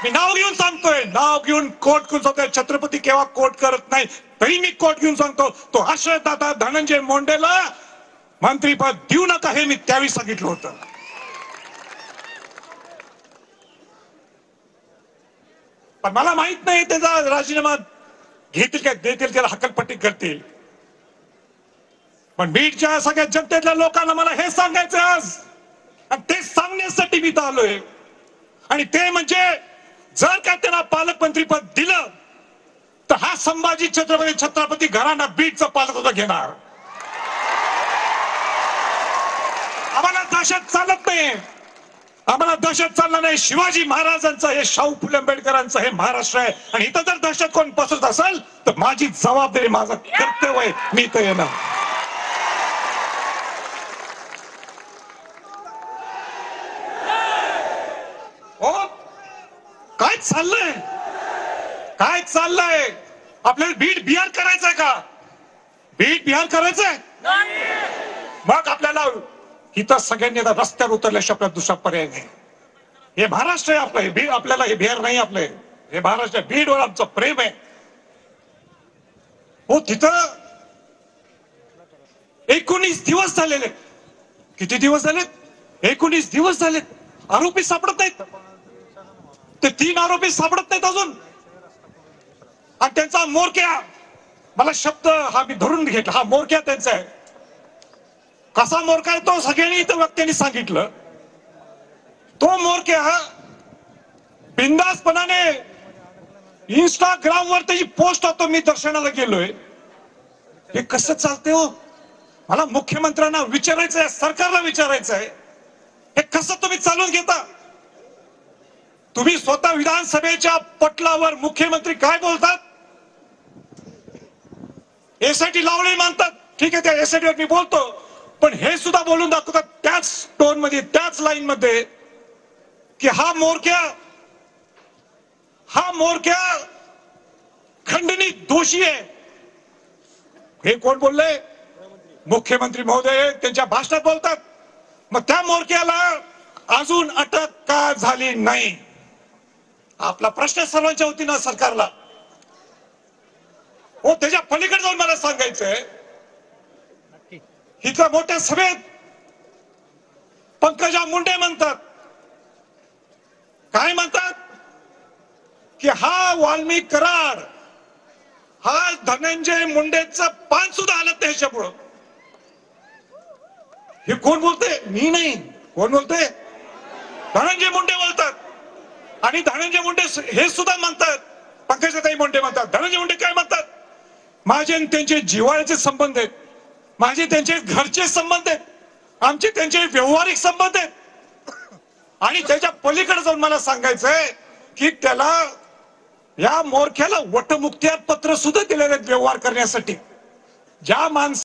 मी नाव घेऊन सांगतोय, नाव घेऊन कोट घेऊन सांगतोय. छत्रपती केव्हा कोट करत नाही, तरी मी कोट घेऊन सांगतो, तो आश्रयदाता धनंजय मुंडेला मंत्रीपद देऊ नका हे मी त्यावेळी सांगितलं होतं. पण मला माहित नाही त्याचा राजीनामा घेतील काय देतील, त्याला हकलपट्टी करतील. पण बीडच्या सगळ्या जनतेतल्या लोकांना मला हे सांगायचं आज, आणि ते सांगण्यासाठी मी इथं आलोय. आणि ते म्हणजे जर का त्यांना पालकमंत्री पद दिलं तर हा संभाजी छत्रपती घराणा बीडचं पालकत्व घेणार. आम्हाला दहशत चालत नाही, आम्हाला दहशत चालणार नाही. शिवाजी महाराजांचं हे, शाहू फुले आंबेडकरांचं हे महाराष्ट्र आहे. आणि इथं जर दहशत कोण पसरत असेल तर माझी जबाबदारी, माझं कर्तव्य आहे, मी इथं येणार. हो, काय चाललंय, काय चाललंय? आपल्याला बीड बिहार करायचंय का? बीड बिहार करायचंय? मग आपल्याला इथं सगळ्यांनी रस्त्यावर उतरल्याशिवाय आपल्याला दुसरा पर्याय नाही. हे महाराष्ट्र आहे आपलं, बीड आपल्याला, हे बिहार नाही आपलं, हे महाराष्ट्र. बीडवर आमचं प्रेम आहे. हो, तिथं 19 दिवस झालेले. किती दिवस झालेत? 19 दिवस झालेत. आरोपी सापडत नाहीत. ते 3 आरोपी सापडत नाहीत अजून. आणि त्यांचा मोरक्या, मला शब्द हा मी धरून घेतला, हा मोरक्या त्यांचा आहे. कसा मोरका आहे तो सगळ्यांनी इथं वक्त्यांनी सांगितलं. तो मोरक्या बिंदासपणाने इंस्टाग्राम वर त्याची पोस्ट होतो, मी दर्शनाला गेलोय. हे कसं चालते हो? मला मुख्यमंत्र्यांना विचारायचं आहे, सरकारला विचारायचं आहे, हे कसं तुम्ही चालून घेता? तुम्ही स्वतः विधानसभेच्या पटलावर मुख्यमंत्री काय बोलतात? एसआयटी लावणे मानतात, ठीक आहे, त्या एसआयटी वर मी बोलतो. पण हे सुद्धा बोलून दाखवतात त्याच टोन मध्ये, त्याच लाईन मध्ये, की हा मोरक्या खंडणी दोषी आहे. हे कोण बोलले? मुख्यमंत्री महोदय त्यांच्या भाषणात बोलतात. मग त्या मोरक्याला अजून अटक का झाली नाही? आपला प्रश्न सर्वांच्या वतीनं सरकारला. हो, त्याच्या पलीकडे जाऊन मला सांगायचंय, इथल्या मोठ्या सभेत पंकजा मुंडे म्हणतात, काय म्हणतात? की हा वाल्मिक कराड, हा धनंजय मुंडेचं पान सुद्धा हालत नाही ह्याच्यापुढं. हे कोण बोलते? मी नाही. कोण बोलते? धनंजय मुंडे बोलतात. आणि धनंजय मुंडे हे सुद्धा म्हणतात, पंकजाताई मुंडे म्हणतात. धनंजय मुंडे काय म्हणतात? माझे आणि त्यांचे जिव्हाळ्याचे संबंध आहेत, माझे त्यांचे घरचे संबंध आहेत, आमचे त्यांचे व्यवहारिक संबंध आहेत. आणि त्याच्या पलीकडे जाऊन मला सांगायचंय की त्याला, या मोरख्याला वटमुक्त्यार पत्र सुद्धा दिलेले आहेत व्यवहार करण्यासाठी. ज्या माणसाला